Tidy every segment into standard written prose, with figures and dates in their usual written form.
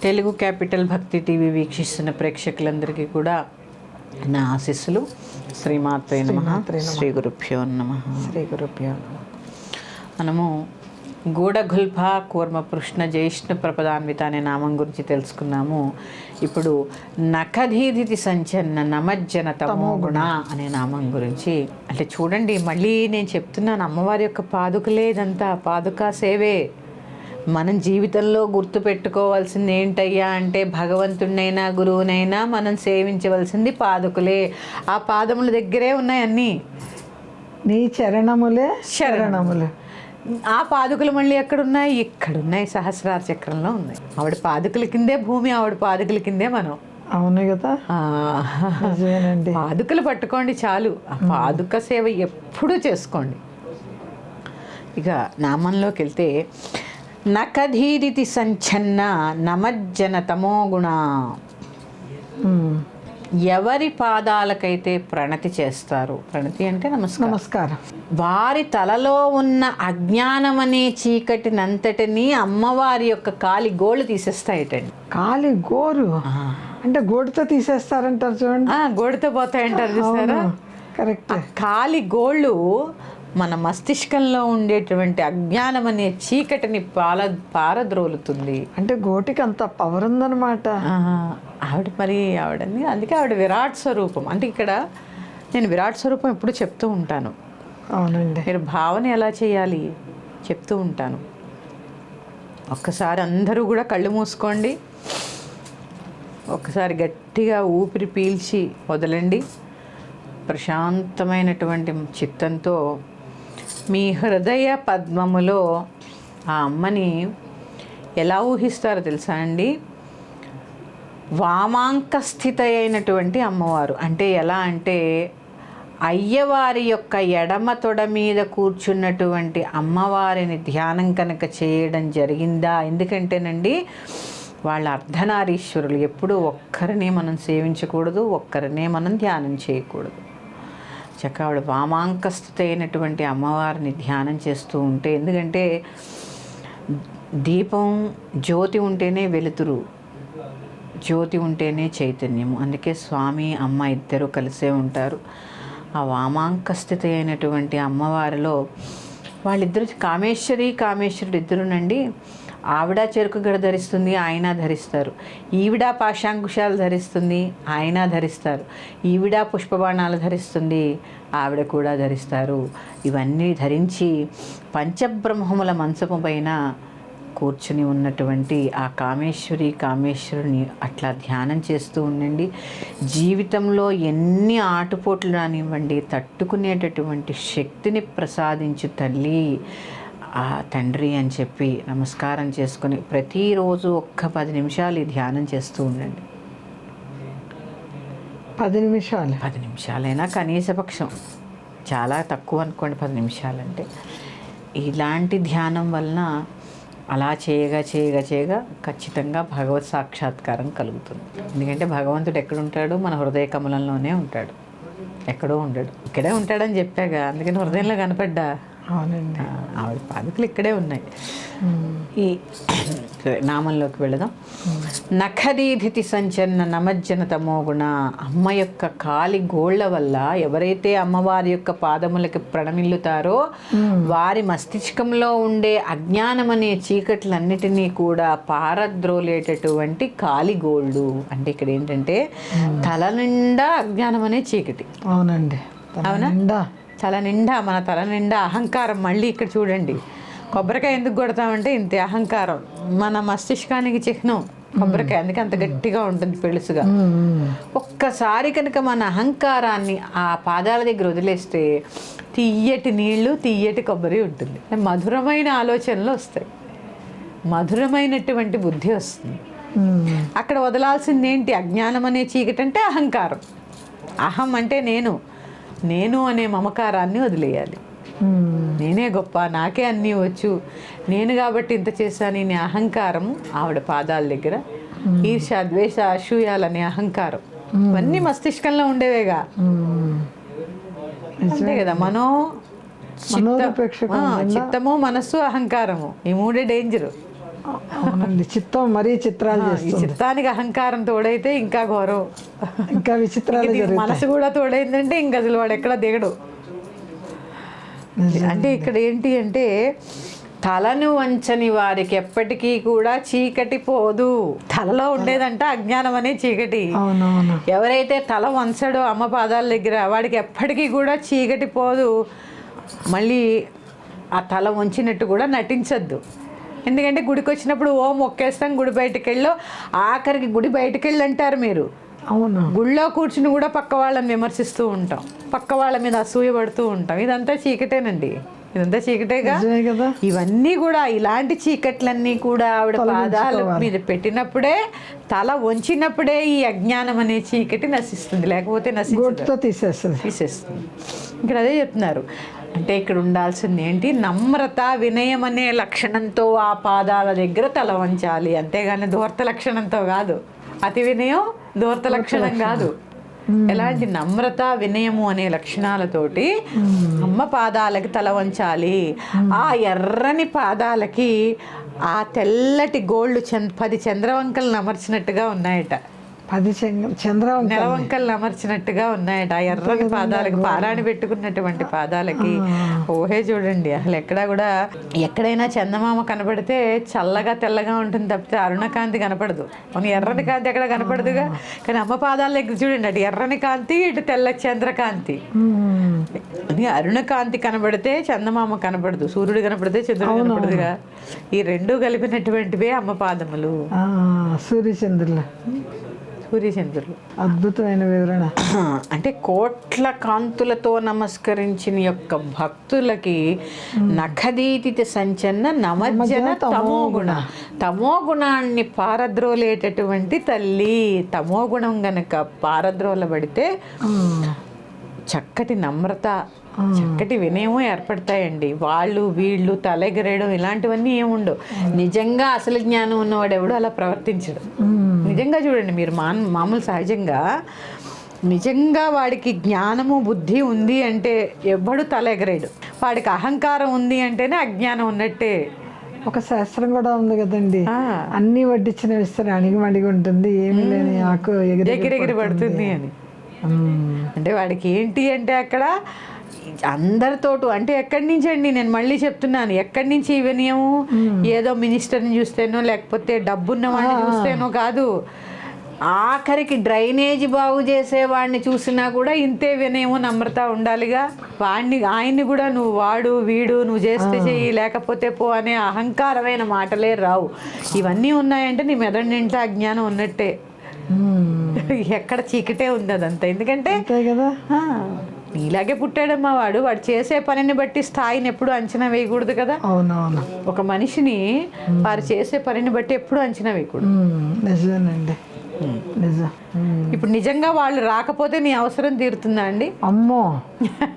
Telugu capital భక్తి TV వీక్షిస్తున్న ప్రేక్షకులందరికీ కూడా నా ఆశీస్సులు. శ్రీమాత్రే నమః. శ్రీ గురుభ్యో నమః. శ్రీ గురుభ్యో నమః. మనము గూఢగుల్ఫ కూర్మ పృష్ణ జ్యేష్ఠ ప్రపదాన్విత అనే నామం గురించి తెలుసుకున్నాము. ఇప్పుడు నఖధీధితి సంచన్న నమజ్జన తమోగుణ అనే నామం గురించి. అంటే చూడండి, మళ్ళీ నేను చెప్తున్నాను, అమ్మవారి యొక్క పాదుకలే ఇదంతా, పాదుకా సేవే. మనం జీవితంలో గుర్తుపెట్టుకోవాల్సింది ఏంటయ్యా అంటే, భగవంతుడినైనా గురువునైనా మనం సేవించవలసింది పాదుకులే. ఆ పాదముల దగ్గరే ఉన్నాయి అన్నీ. నీ చరణములే శరణములే. ఆ పాదుకలు మళ్ళీ ఎక్కడున్నాయి? ఇక్కడున్నాయి, సహస్రార చక్రంలో ఉన్నాయి. ఆవిడ పాదుకల కిందే భూమి, ఆవిడ పాదుకల కిందే మనం. అవును కదా. పాదుకలు పట్టుకోండి చాలు. ఆ పాదుక సేవ ఎప్పుడూ చేసుకోండి. ఇక నామంలోకి వెళ్తే, నఖధీరితి సంచన్న నమజ్జన తమోగుణ. ఎవరి పాదాలకైతే ప్రణతి చేస్తారు, ప్రణతి అంటే నమస్కారం, వారి తలలో ఉన్న అజ్ఞానం అనే చీకటినంతటిని అమ్మవారి యొక్క కాలి గోళ్ళు తీసేస్తాయటండి. కాలి గోరు అంటే గోడుతో తీసేస్తారంటారు చూడండి. గోడుతో పోతాయంటారు చూసారా? కరెక్ట్. కాలి గోళ్ళు మన మస్తిష్కంలో ఉండేటువంటి అజ్ఞానం అనే చీకటిని పారద్రోలుతుంది. అంటే గోటికి అంత పవర్ ఉందన్నమాట. ఆవిడని అందుకే ఆవిడ విరాట్ స్వరూపం. అంటే ఇక్కడ నేను విరాట్ స్వరూపం ఎప్పుడు చెప్తూ ఉంటాను. అవునండి. మీరు భావన ఎలా చేయాలి చెప్తూ ఉంటాను. ఒక్కసారి అందరూ కూడా కళ్ళు మూసుకోండి. ఒక్కసారి గట్టిగా ఊపిరి పీల్చి వదలండి. ప్రశాంతమైనటువంటి చిత్తంతో మీ హృదయ పద్మములో ఆ అమ్మని ఎలా ఊహిస్తారో తెలుసా అండి? వామాంకస్థిత అయినటువంటి అమ్మవారు. అంటే ఎలా అంటే, అయ్యవారి యొక్క ఎడమ తొడ మీద కూర్చున్నటువంటి అమ్మవారిని ధ్యానం కనుక చేయడం జరిగిందా? ఎందుకంటేనండి, వాళ్ళ అర్ధనారీశ్వరులు. ఎప్పుడూ ఒక్కరినే మనం సేవించకూడదు, ఒక్కరినే మనం ధ్యానం చేయకూడదు. చక్కగా ఆవిడ వామాంకస్థిత అయినటువంటి అమ్మవారిని ధ్యానం చేస్తూ ఉంటే, ఎందుకంటే దీపం జ్యోతి ఉంటేనే వెలుతురు, జ్యోతి ఉంటేనే చైతన్యము. అందుకే స్వామి అమ్మ ఇద్దరు కలిసే ఉంటారు. ఆ వామాంకస్థిత అయినటువంటి అమ్మవారిలో వాళ్ళిద్దరు కామేశ్వరుడు ఇద్దరునండి. ఆవిడ చెరుకు గడ ధరిస్తుంది, ఆయన ధరిస్తారు. ఈవిడ పాశాంకుశాలు ధరిస్తుంది, ఆయన ధరిస్తారు. ఈవిడ పుష్పబాణాలు ధరిస్తుంది, ఆవిడ కూడా ధరిస్తారు. ఇవన్నీ ధరించి పంచబ్రహ్మముల మంచము పైన కూర్చుని ఉన్నటువంటి ఆ కామేశ్వరుని అట్లా ధ్యానం చేస్తూ ఉండండి. జీవితంలో ఎన్ని ఆటుపోట్లు రానివ్వండి, తట్టుకునేటటువంటి శక్తిని ప్రసాదించు తల్లి ఆ తండ్రి అని చెప్పి నమస్కారం చేసుకుని ప్రతిరోజు ఒక్క 10 నిమిషాలు ఈ ధ్యానం చేస్తూ ఉండండి. 10 నిమిషాలైనా కనీసపక్షం, చాలా తక్కువ అనుకోండి 10 నిమిషాలంటే. ఇలాంటి ధ్యానం వలన అలా చేయగా ఖచ్చితంగా భగవత్ సాక్షాత్కారం కలుగుతుంది. ఎందుకంటే భగవంతుడు ఎక్కడుంటాడు? మన హృదయ కమలంలోనే ఉంటాడు, ఎక్కడో ఉండడు. ఇక్కడే ఉంటాడని చెప్పాగా, అందుకని హృదయంలో కనపడ్డా. అవునండి. ఆవిడ పాదుకలు ఇక్కడే ఉన్నాయి. ఈ నామంలోకి వెళదాం. నఖదీధితి సంచన్న నమజ్జన తమోగుణ. అమ్మ యొక్క కాలి గోళ్ల వల్ల ఎవరైతే అమ్మవారి యొక్క పాదములకి ప్రణమిల్లుతారో వారి మస్తిష్కంలో ఉండే అజ్ఞానం అనే చీకట్లన్నిటినీ కూడా పారద్రోలేటటువంటి కాలి గోళ్ళు. అంటే ఇక్కడ ఏంటంటే తల నిండా అజ్ఞానం అనే చీకటి. అవునండి. అవునా? తల నిండా, మన తల నిండా అహంకారం. మళ్ళీ ఇక్కడ చూడండి, కొబ్బరికాయ ఎందుకు కొడతామంటే ఇంతే అహంకారం. మన మస్తిష్కానికి చిహ్నం కొబ్బరికాయ, అందుకే అంత గట్టిగా ఉంటుంది పెళుసుగా. ఒక్కసారి కనుక మన అహంకారాన్ని ఆ పాదాల దగ్గర వదిలేస్తే తీయటి నీళ్లు, తీయటి కొబ్బరి ఉంటుంది. మధురమైన ఆలోచనలు వస్తాయి, మధురమైనటువంటి బుద్ధి వస్తుంది. అక్కడ వదలాల్సింది ఏంటి? అజ్ఞానం అనే చీకటి అంటే అహంకారం. అహం అంటే నేను అనే మమకారాన్ని వదిలేయాలి. నేనే గొప్ప, నాకే అన్నీ వచ్చు, నేను కాబట్టి ఇంత చేశాను అనే అహంకారం ఆవిడ పాదాల దగ్గర. ఈర్ష, ద్వేష, అసూయాలనే అహంకారం ఇవన్నీ మస్తిష్కంలో ఉండేవేగా. అంతే కదా. చిత్తము, మనస్సు, అహంకారము, ఈ మూడే డేంజరు. అవునండి, చిత్తం మరీ చిత్రాలు ఈ చేస్తుంది. చిత్తానికి అహంకారం తోడైతే ఇంకా ఘోరం, ఇంకా విచిత్రాలు దీనికి జరుగుతాయి. మనసు కూడా తోడైందంటే ఇంకా అసలు వాడు ఎక్కడ దిగడు. అంటే ఇక్కడ ఏంటి అంటే తలను వంచని వారికి ఎప్పటికీ కూడా చీకటి పోదు. తలలో ఉండేదంట అజ్ఞానం అనే చీకటి. అవునవును. ఎవరైతే తల వంచడో అమ్మ పాదాల దగ్గర వాడికి ఎప్పటికీ కూడా చీకటి పోదు. మళ్ళీ ఆ తల వంచినట్టు కూడా నటించద్దు. ఎందుకంటే గుడికి వచ్చినప్పుడు ఓ మొక్కేస్తాం, గుడి బయటకు వెళ్ళో ఆఖరికి గుడి బయటకు వెళ్ళి అంటారు మీరు. అవును. గుళ్ళో కూర్చుని కూడా పక్క వాళ్ళని విమర్శిస్తూ ఉంటాం, పక్క వాళ్ళ మీద అసూయ పడుతూ ఉంటాం. ఇదంతా చీకటేనండి, ఇదంతా చీకటేగా. నిజమే కదా. ఇవన్నీ కూడా ఇలాంటి చీకట్లన్నీ కూడా ఆవిడ పాదాల మీద పెట్టినప్పుడే, తల వంచినప్పుడే ఈ అజ్ఞానం అనే చీకటి నశిస్తుంది, లేకపోతే గోటుతో తీసేస్తుంది. తీసేస్తుంది. ఇక్కడ అదే చెప్తున్నారు. అంటే ఇక్కడ ఉండాల్సింది ఏంటి? నమ్రత, వినయం అనే లక్షణంతో ఆ పాదాల దగ్గర తల వంచాలి, అంతేగాని ధూర్త లక్షణంతో కాదు. అతి వినయం ధూర్త లక్షణం కాదు. ఎలాంటి నమ్రత, వినయము అనే లక్షణాలతోటి అమ్మ పాదాలకి తల వంచాలి. ఆ ఎర్రని పాదాలకి ఆ తెల్లటి గోళ్ళు 10 చంద్రవంకలు అమర్చినట్టుగా ఉన్నాయట. 10 చంద్రవంకలు నెలవంకలు అమర్చినట్టుగా ఉన్నాయట ఆ ఎర్రని పాదాలకి, పారాణి పెట్టుకున్నటువంటి పాదాలకి. ఓహే చూడండి, అసలు ఎక్కడా కూడా ఎక్కడైనా చందమామ కనపడితే చల్లగా తెల్లగా ఉంటుంది తప్పితే అరుణకాంతి కనపడదు. అవును, ఎర్రని కాంతి ఎక్కడ కనపడదుగా. కానీ అమ్మ పాదాల దగ్గర చూడండి, అటు ఎర్రని కాంతి, ఇటు తెల్ల చంద్రకాంతి. అరుణకాంతి కనబడితే చందమామ కనపడదు, సూర్యుడు కనపడితే చంద్రుడు కనపడదుగా. ఈ రెండు కలిపినటువంటివే అమ్మ పాదములు, సూర్యచంద్రులు. సూర్యచంద్రులు అద్భుతమైన వివరణ. అంటే కోట్ల కాంతులతో నమస్కరించిన యొక్క భక్తులకి నఖదీతిత సంచన్న నమజ్జన తమోగుణ, తమోగుణాన్ని పారద్రోలేటటువంటి తల్లి. తమోగుణం గనక పారద్రోలబడితే చక్కటి నమ్రత, చక్కటి వినయము ఏర్పడతాయండి. వాళ్ళు వీళ్ళు తలెగరేయడం ఇలాంటివన్నీ ఏముండవు. నిజంగా అసలు జ్ఞానం ఉన్నవాడు ఎవడు అలా ప్రవర్తించడు. నిజంగా చూడండి మీరు, మామూలు సహజంగా నిజంగా వాడికి జ్ఞానము బుద్ధి ఉంది అంటే ఎవ్వడు తలెగరేయడు. వాడికి అహంకారం ఉంది అంటేనే అజ్ఞానం ఉన్నట్టే. ఒక శాస్త్రం కూడా ఉంది కదండి, అన్ని వడ్డించిన విస్తరణ అణిగి ఉంటుంది, ఏమి లేని ఆకు ఎగిరెగిరి పడుతుంది అని. అంటే వాడికి ఏంటి అంటే అక్కడ అందరితోటి, అంటే ఎక్కడి నుంచి అండి, నేను మళ్ళీ చెప్తున్నాను, ఎక్కడి నుంచి ఈ వినయము? ఏదో మినిస్టర్ని చూస్తేనో లేకపోతే డబ్బున్న వాడిని చూస్తేనో కాదు. ఆఖరికి డ్రైనేజీ బాగు చేసేవాడిని చూసినా కూడా ఇంతే వినయము, నమ్రత ఉండాలిగా. ఆయన్ని కూడా నువ్వు వాడు వీడు, నువ్వు చేస్తే చెయ్యి లేకపోతే పో అనే అహంకారమైన మాటలే రావు. ఇవన్నీ ఉన్నాయంటే నీ మెదడు నింటా అజ్ఞానం ఉన్నట్టే. ఎక్కడ చీకటే ఉంది అదంతా. ఎందుకంటే కదా నీలాగే పుట్టాడమ్మా వాడు చేసే పనిని బట్టి స్థాయిని ఎప్పుడు అంచనా వేయకూడదు కదా. అవునవును. ఒక మనిషిని వారు చేసే పనిని బట్టి ఎప్పుడు అంచనా వేయకూడదు. నిజమేనండి, నిజం. ఇప్పుడు నిజంగా వాళ్ళు రాకపోతే నీ అవసరం తీరుతుందా అండి? అమ్మో,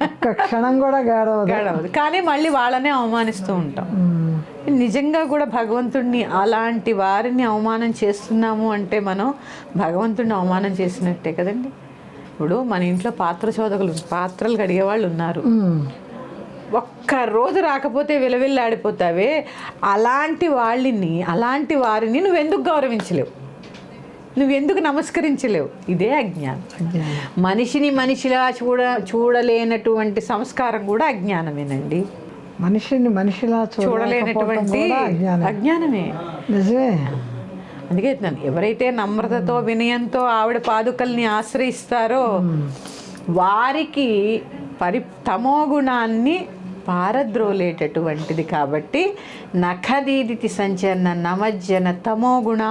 ఒక్క క్షణం కూడా గాడవదు. కానీ మళ్ళీ వాళ్ళనే అవమానిస్తూ ఉంటాం. నిజంగా కూడా భగవంతుడిని, అలాంటి వారిని అవమానం చేస్తున్నాము అంటే మనం భగవంతుడిని అవమానం చేసినట్టే కదండి. ఇప్పుడు మన ఇంట్లో పాత్రలు కడిగే వాళ్ళు ఉన్నారు, ఒక్కరోజు రాకపోతే విలవిల్లాడిపోతావే. అలాంటి వారిని నువ్వెందుకు గౌరవించలేవు, నువ్వెందుకు నమస్కరించలేవు? ఇదే అజ్ఞానం. మనిషిని మనిషిలా చూడలేనటువంటి సంస్కారం కూడా అజ్ఞానమేనండి. మనిషిని మనిషిలా చూడలేనటువంటి అజ్ఞానమే. నిజమే. అందుకే ఎవరైతే నమ్రతతో వినయంతో ఆవిడ పాదుకల్ని ఆశ్రయిస్తారో వారికి తమోగుణాన్ని పారద్రోలేటటువంటిది. కాబట్టి నఖదీదితి సంచరణ నమజ్జన తమోగుణ.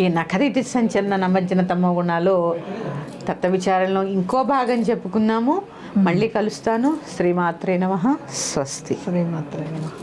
ఈ నఖదీతి సంచరణ నమజ్జన తమోగుణాలు తత్వ విచారణలో ఇంకో భాగం చెప్పుకున్నాము. మళ్ళీ కలుస్తాను. శ్రీమాత్రే నమః. స్వస్తి. శ్రీమాత్రే నమః.